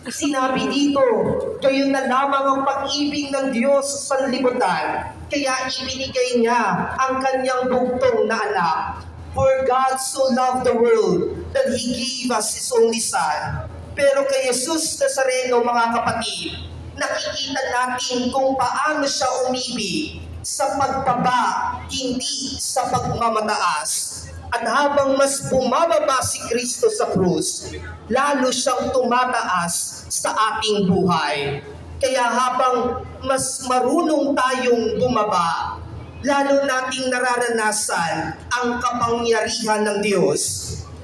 Sinabi dito, gayon na lamang ang pag-ibig ng Diyos sa sanlibutan, kaya ibinigay niya ang kanyang bugtong na anak. For God so loved the world that He gave us His only Son. Pero kay Jesus Nazareno, mga kapatid, nakikita natin kung paano siya umibig sa pagbaba, hindi sa pagmamataas. At habang mas bumababa si Kristo sa krus, lalo siyang tumataas sa ating buhay. Kaya habang mas marunong tayong bumaba, lalo nating nararanasan ang kapangyarihan ng Diyos.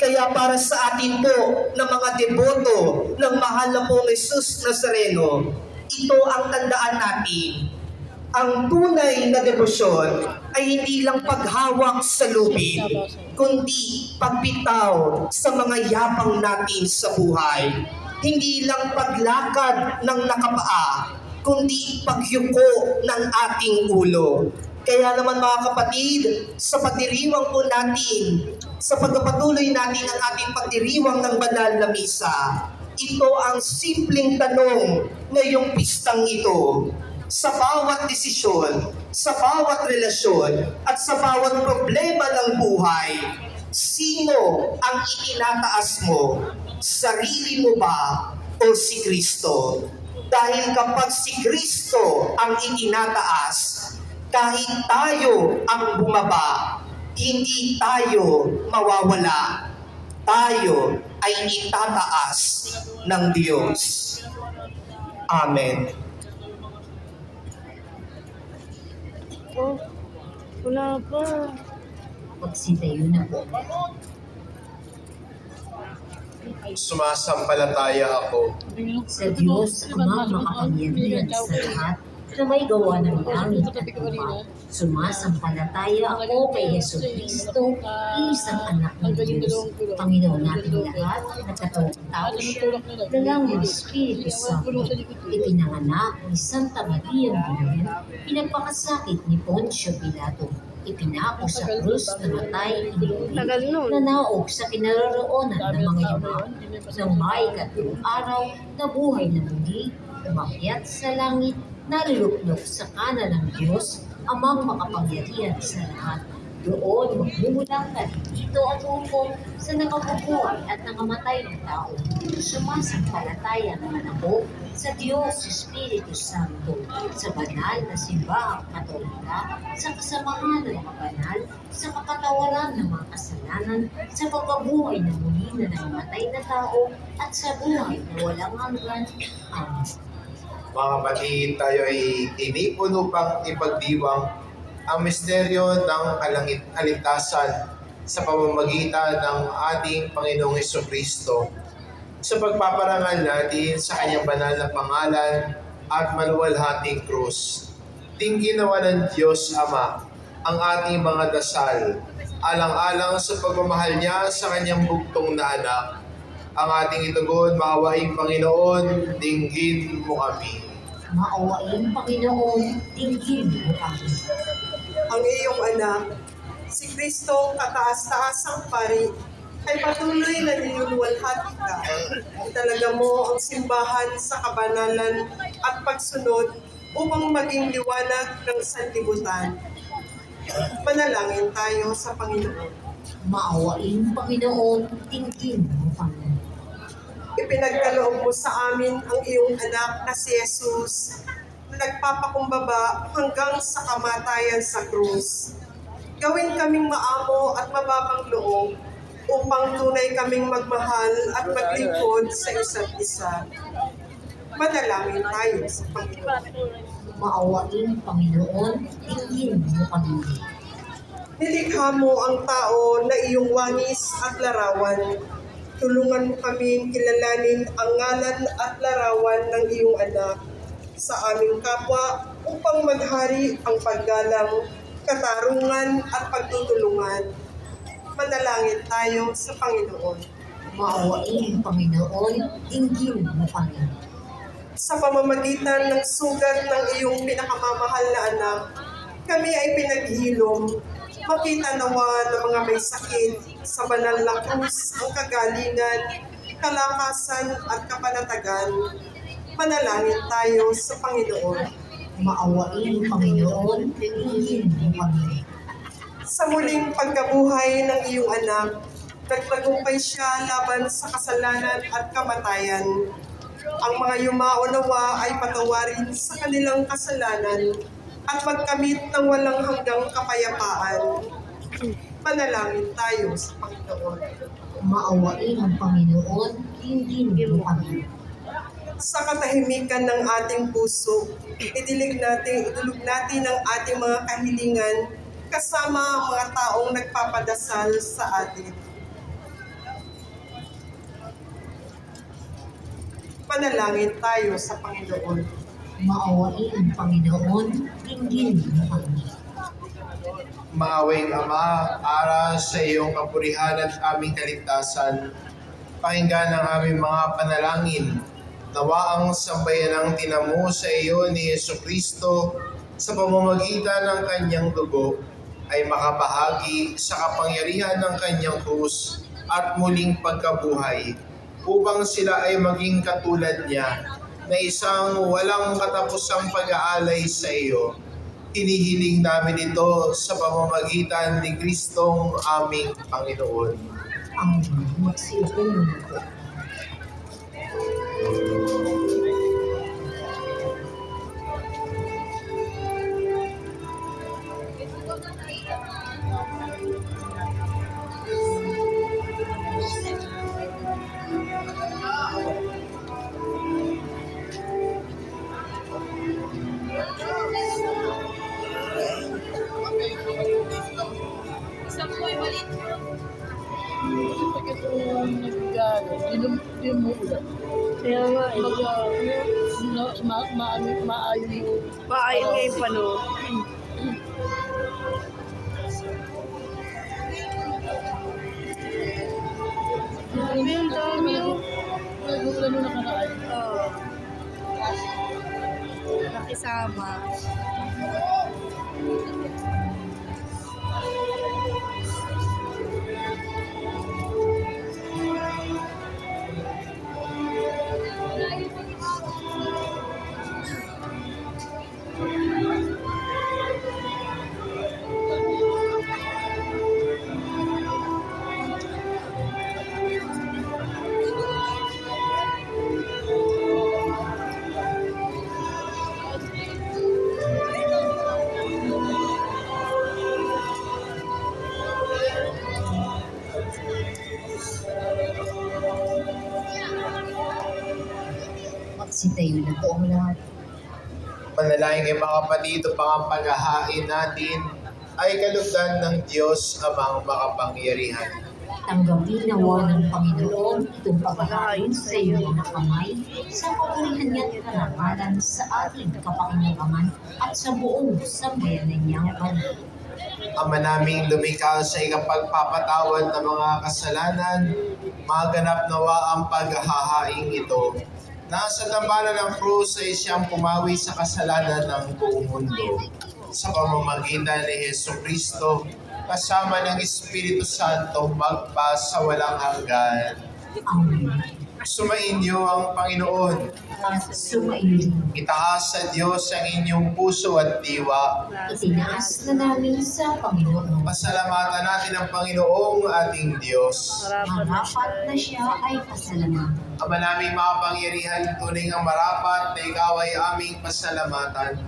Kaya para sa atin po na mga deboto ng mahal na pong Jesus Nazareno, ito ang tandaan natin. Ang tunay na debosyon ay hindi lang paghawak sa lubid, kundi pagbitaw sa mga yapang natin sa buhay. Hindi lang paglakad ng nakapaa, kundi pagyuko ng ating ulo. Kaya naman mga kapatid, sa pagdiriwang po natin, sa pagpapatuloy natin ang ating pagdiriwang ng banal na misa, ito ang simpleng tanong ngayong pistang ito. Sa bawat desisyon, sa bawat relasyon, at sa bawat problema ng buhay, sino ang itinataas mo? Sarili mo ba o si Kristo? Dahil kapag si Kristo ang itinataas, kahit tayo ang bumaba, hindi tayo mawawala. Tayo ay itataas ng Diyos. Amen. Oh, wala pa. Magsitayo na po. Sumasampalataya ako Sa Diyos, Amang makapangyarihan sa lahat, na may gawa ng langit at lupa. Sumasampalataya ako kay Yesu Cristo, isang anak ng Diyos, Panginoon natin lahat, nagkatawang tao siya, dalang ng Espiritu Santo, ipinanganak ni Santa Maria Virgen, pinagpakasakit ni Poncio Pilato, ipinako sa krus, namatay, Tagal nun. nanaog sa kinaroroonan ng mga yumaon, ng may ikatlong araw, nabuhay na muli, umakyat sa langit, naluluklok sa kanan ng Diyos, Amang makapangyarihan sa lahat. Doon magmumulang ka dito at hukom sa nakabubuhay at nakamatay ng tao. Sumasampalataya naman ako sa Diyos Espiritu Santo, sa banal na simbahang katolika, sa kasamahan ng mga banal, sa kapatawaran ng mga kasalanan, sa pagkabuhay na muli na nakamatay na tao, at sa buhay na walang hanggan. Amen. mga kapatid, tayo ay tinipon upang ipagdiwang ang misteryo ng kaligtasan sa pamamagitan ng ating Panginoong Jesucristo sa pagpaparangal natin sa kanyang banal na pangalan at maluwalhating krus. Tingin nawa ng Diyos Ama ang ating mga dasal, alang-alang sa pagmamahal niya sa kanyang bugtong na anak. Ang ating itugon, maawaing Panginoon, dinggin mo kami. Maawain, Panginoon, dinggin mo kami. Ang iyong anak, si Kristong kataas-taasang pari, ay patuloy na niluluwalhati ka. Italaga mo ang simbahan sa kabanalan at pagsunod upang maging liwanag ng sanlibutan. Manalangin tayo sa Panginoon. Maawain, Panginoon, dinggin mo kami. Ipinagkaloob mo sa amin ang iyong anak na si Jesus na nagpapakumbaba hanggang sa kamatayan sa krus. Gawin kaming maamo at mababang loob upang tunay kaming magmahal at maglingkod sa isa't isa. Manalangin tayo sa Panginoon. Maawain, Panginoon, dinggin mo kami. Nilikha mo ang tao na iyong wangis at larawan. Tulungan mo kaming kilalanin ang ngalan at larawan ng iyong anak sa aming kapwa upang maghari ang paggalang, katarungan at pagtutulungan. Manalangin tayo sa Panginoon. Maawain, Panginoon, dinggin mo kami. Sa pamamagitan ng sugat ng iyong pinakamamahal na anak, kami ay pinaghilom. Makita nawa ng mga may sakit sa banal na krus ang kagalingan kalakasan at kapanatagan. Manalangin tayo sa Panginoon. Maawain, Panginoon, tingin mo kami. Sa muling pagkabuhay ng iyong anak, nagtagumpay siya laban sa kasalanan at kamatayan. Ang mga yumao nawa ay patawarin sa kanilang kasalanan at magkamit ng walang hanggang kapayapaan. Manalangin tayo sa Panginoon. Maawain ang Panginoon, tingin mo kami. Sa katahimikan ng ating puso, idulog natin ang ating mga kahilingan kasama ang mga taong nagpapadasal sa atin. Panalangin tayo sa Panginoon. Maawain ang Panginoon, tingin mo kami. Maawing Ama, aral sa iyong kapurihan at aming kaligtasan, pakinggan ang aming mga panalangin. Nawa ang sambayanang tinamo sa iyo ni Jesucristo sa pamamagitan ng kanyang dugo ay makabahagi sa kapangyarihan ng kanyang krus at muling pagkabuhay upang sila ay maging katulad niya na isang walang katapusang pag-aalay sa iyo. Hinihiling namin ito sa pamamagitan ni Kristong aming Panginoon. Ang magsiupo po. Kaya nga eh. Maayon nga yung panood. Ano yung dami yung... Oo. Nakisama. Magsitayo na po ang lahat. Manalangin kay mga kapatid upang ang paghahain natin ay kalugdan ng Diyos amang makapangyarihan. Tanggapin nawa ng Panginoon itong paghahain sa iyong mga kamay sa papurihan niya at karangalan sa ating kapakinabangan at sa buong sambayanan niyang banal. Ama naming lumikha sa ikapagpapatawad ng mga kasalanan, maganap nawa ang paghahaing ito. Nasa tambalan ng krus ay siyang pumawi sa kasalanan ng buong mundo. Sa pamamagitan ni Jesucristo, kasama ng Espiritu Santo magpa sa walang hanggan. Amen. Sumainyo ang Panginoon. At sumainyo. Itaas sa Diyos ang inyong puso at diwa. Itinaas na namin sa Panginoon. Pasalamatan natin ang Panginoong ating Diyos. Marapat na siya ay pasalamatan. Ama naming makapangyarihan, tunay ang marapat na ikaw ay aming pasalamatan.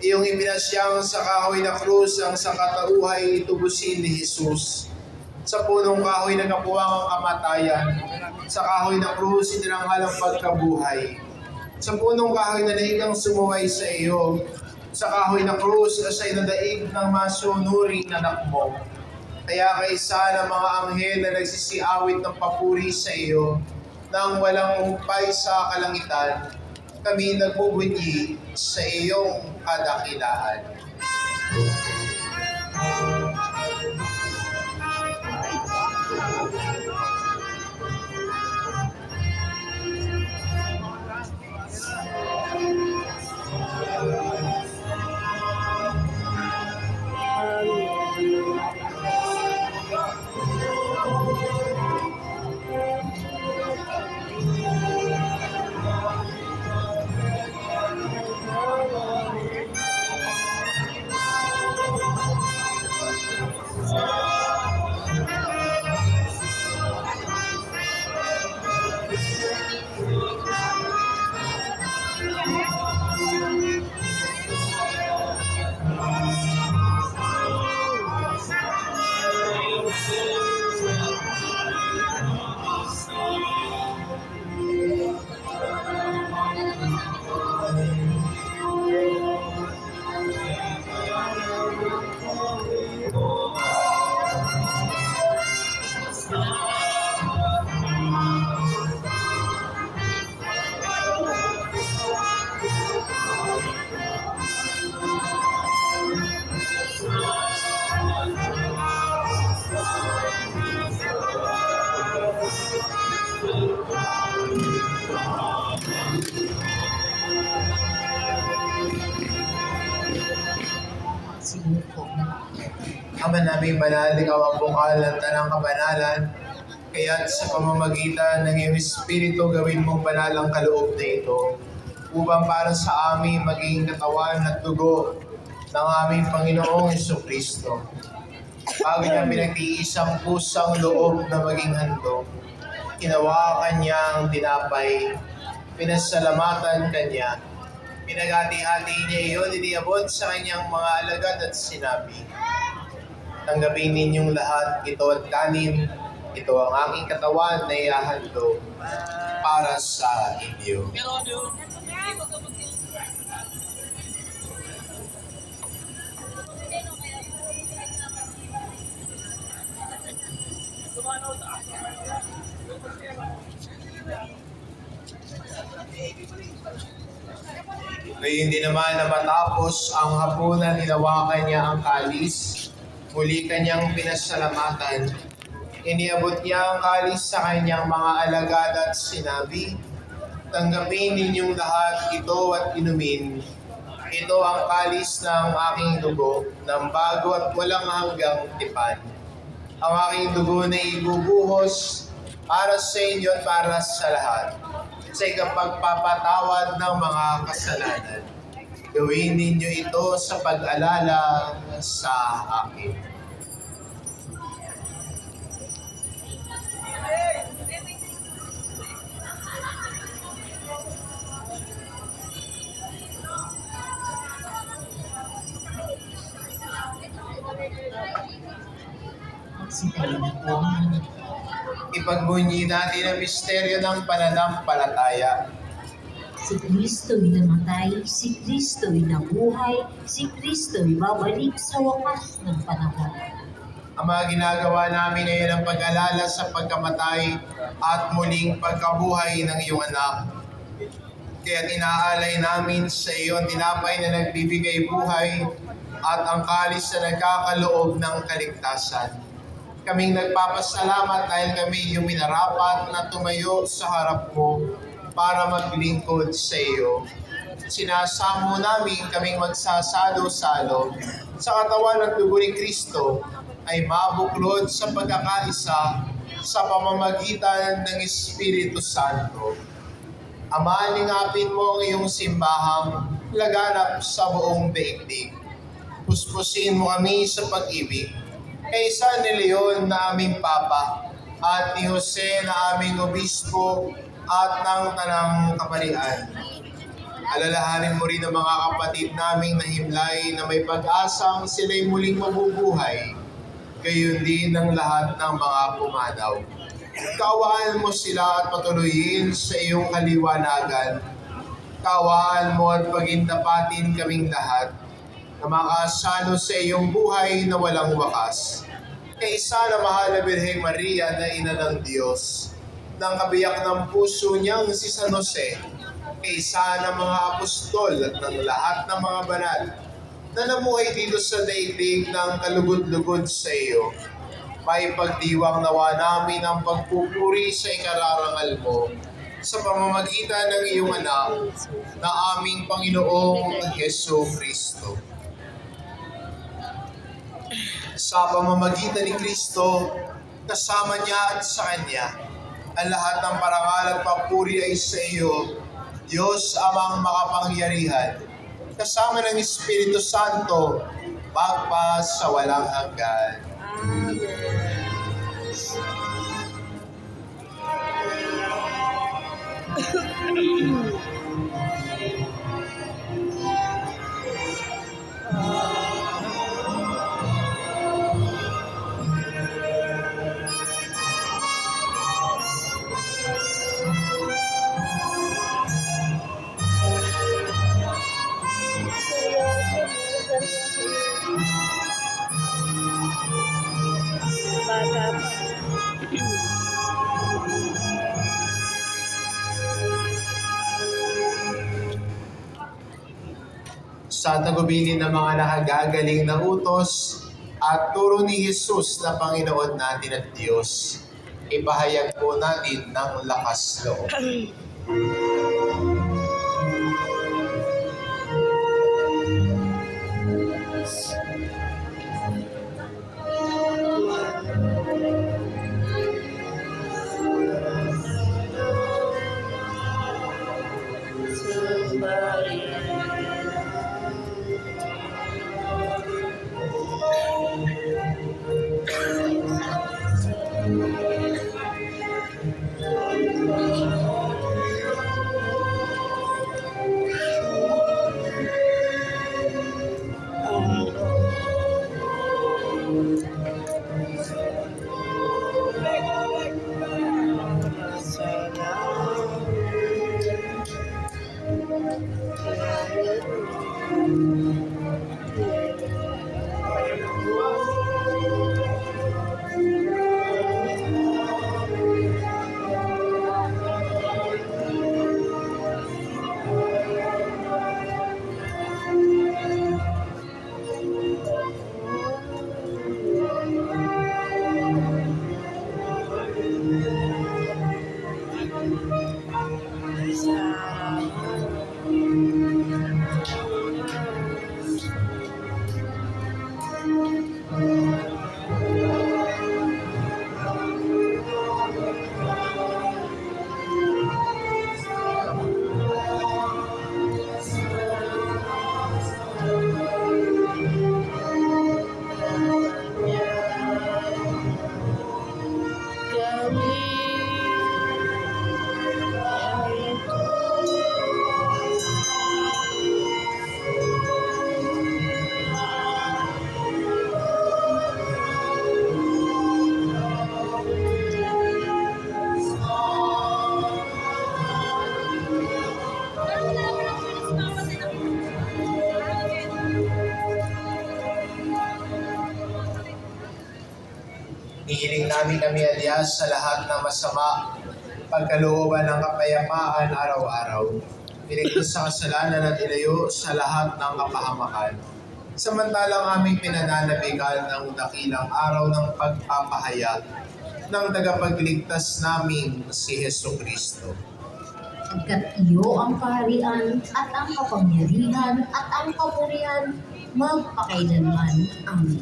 Iyong ipinasyang sa kahoy na krus ang sakatauhay tubusin ni Jesus. Sa punong kahoy na kapuwang ang kamatayan, sa kahoy na krus itiranghal ang pagkabuhay. Sa punong kahoy na dahigang sumuway sa iyo, sa kahoy na krus na sa inadaig ng masunuring anak mo. Kaya kaisa ng mga anghel na nagsisiawit ng papuri sa iyo, nang walang humpay sa kalangitan, kami nagbubunyi sa iyong kadakilaan. Ama naming banal, ikaw ang bukal ng tanang kabanalan, kaya't sa pamamagitan ng iyong Espiritu gawin mong banal ang kaloob na ito, upang para sa amin maging katawan at dugo ng aming Panginoong Jesucristo. Bago niya pinag-iisang pusang loob na maging handog, hinawakan niya ang tinapay, pinasalamatan kanya, pinaghati-hati niya iyon, iniabot sa kanyang mga alagad at sinabi, "Tanggapin ninyong lahat ito at kanin, ito ang aking katawan na ihahandog para sa inyo." Gayun din naman na matapos ang hapunan, hinawakan niya ang kalis, muli kanyang pinasalamatan. Iniabot niya ang kalis sa kanyang mga alagad at sinabi, "Tanggapin ninyong lahat ito at inumin. Ito ang kalis ng aking dugo, ng bago at walang hanggang tipan. Ang aking dugo na ibubuhos para sa inyo at para sa lahat, sa ikapagpapatawad ng mga kasalanan. Gawin ninyo ito sa pag-alala sa akin." Magsitayo na po ang Ipagbunyi natin ang misteryo ng pananampalataya. si Kristo'y namatay, si Kristo'y nabuhay, si Kristo'y babalik sa wakas ng panahon. Ang mga ginagawa namin ngayon ang pag-alala sa pagkamatay at muling pagkabuhay ng iyong anak. Kaya inaalay namin sa iyo ang tinapay na nagbibigay buhay at ang kalis na nagkakaloob ng kaligtasan. Kaming nagpapasalamat dahil kami iyong minarapat na tumayo sa harap mo para maglingkod sa iyo. Sinasamo namin kaming magsasalo-salo sa katawan at dugo ni Kristo ay mabuklod sa pagkakaisa sa pamamagitan ng Espiritu Santo. Ama, lingapin mo ang iyong simbahang laganap sa buong daigdig. Puspusin mo kami sa pag-ibig kay San Leon na aming Papa at ni Jose na aming Obispo at ng Tanang Kaparian. Alalahanin mo rin ang mga kapatid naming nahimlay na may pag-asang sila'y muling mabubuhay, gayon din ng lahat ng mga pumanaw. Kaawaan mo sila at patuloyin sa iyong kaliwanagan. Kaawaan mo at pagindapatin kaming lahat na makasalo sa iyong buhay na walang wakas. Kaisa na mahal na Birheng Maria na Ina ng Diyos, ng kabiyak ng puso niyang si San Jose, kaisa ng mga apostol at ng lahat ng mga banal na namuhay dito sa daigdig ng kalugod-lugod sa iyo. May pagdiwang nawa namin ang pagpupuri sa ikararangal mo sa pamamagitan ng iyong anak na aming Panginoong Heso Kristo. Sa pamamagitan ni Kristo, kasama niya at sa Kanya, ang lahat ng parangal at papuri ay sa iyo, Diyos amang makapangyarihan, kasama ng Espiritu Santo, magpa sa walang hanggan. Bata pa. Sa tagubilin ng mga nakagagaling na utos at turo ni Jesus na Panginoon natin at Diyos, ipahayag po natin ng lakas loob. Hihiling namin kami, Diyos, sa lahat ng masama, pagkalooban ng kapayapaan araw-araw. Iligtas sa kasalanan at ilayo sa lahat ng kapahamakan. Samantalang aming pinananabikan ng dakilang araw ng pagpapahayag ng tagapagligtas namin si Heso Kristo. Agkat iyo ang kaharian at ang kapangyarihan at ang kapurihan magpakailanman. Amen.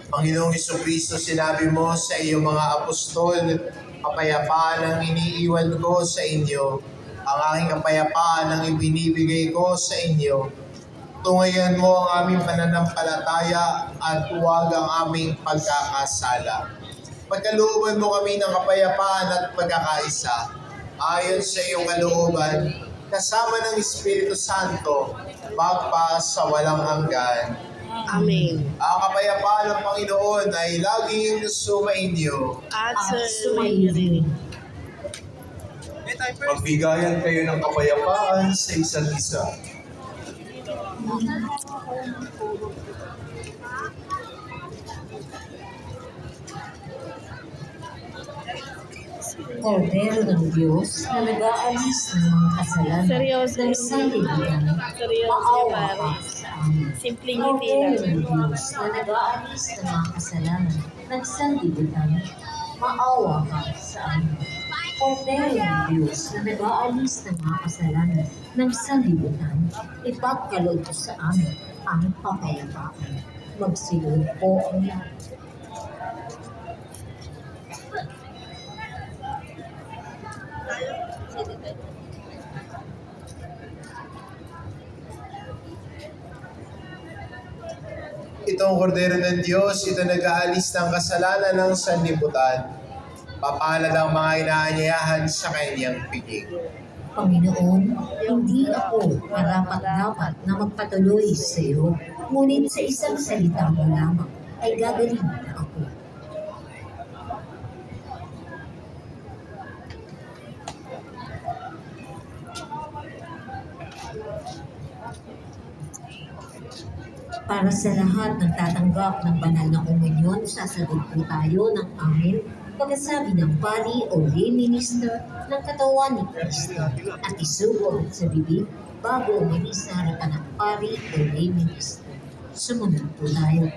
Panginoong Jesucristo, sinabi mo sa iyong mga apostol, kapayapaan ang iniiwan ko sa inyo, ang aking kapayapaan ang ibinibigay ko sa inyo. Tungayan mo ang aming pananampalataya at huwag ang aming pagkakasala. Pagkalooban mo kami ng kapayapaan at pagkakaisa, ayon sa iyong kalooban, kasama ng Espiritu Santo, magpa sa walang hanggan. Amen. Ang kapayapaan ng Panginoon ay laging sumainyo. At sumainyo rin. Magbigayan kayo ng kapayapaan sa isa't isa. Kordero ng Diyos na nag-aalis ng mga kasalanan Seryoso ng yun. sanlibutan, Seryoso, maawa pare. ka sa amin. Simpleng hindi Kordero lang. ng Diyos na nag-aalis ng mga kasalanan ng sanlibutan, maawa ka sa amin. Kordero ng Diyos na nag-aalis ng mga kasalanan ng sanlibutan, ipagkaloob mo sa amin ang kapayapaan. Magsilod po ang lahat. Itong kordero ng Diyos, ito nag-aalis ng kasalanan ng sanlibutan. Papalad ang mga inaanyayahan sa kanyang piging. Panginoon, hindi ako karapat-dapat na magpatuloy sa iyo, ngunit sa isang salita mo lamang ay gagaling na ako. Para sa lahat ng tatanggap ng banal na komunyon, sasagot po tayo ng amen pagkasabi ng pari o lay minister ng katawan ni Kristo at isugot sa bibig bago umalis sa harapan ng pari o lay minister. Sumunod po tayo.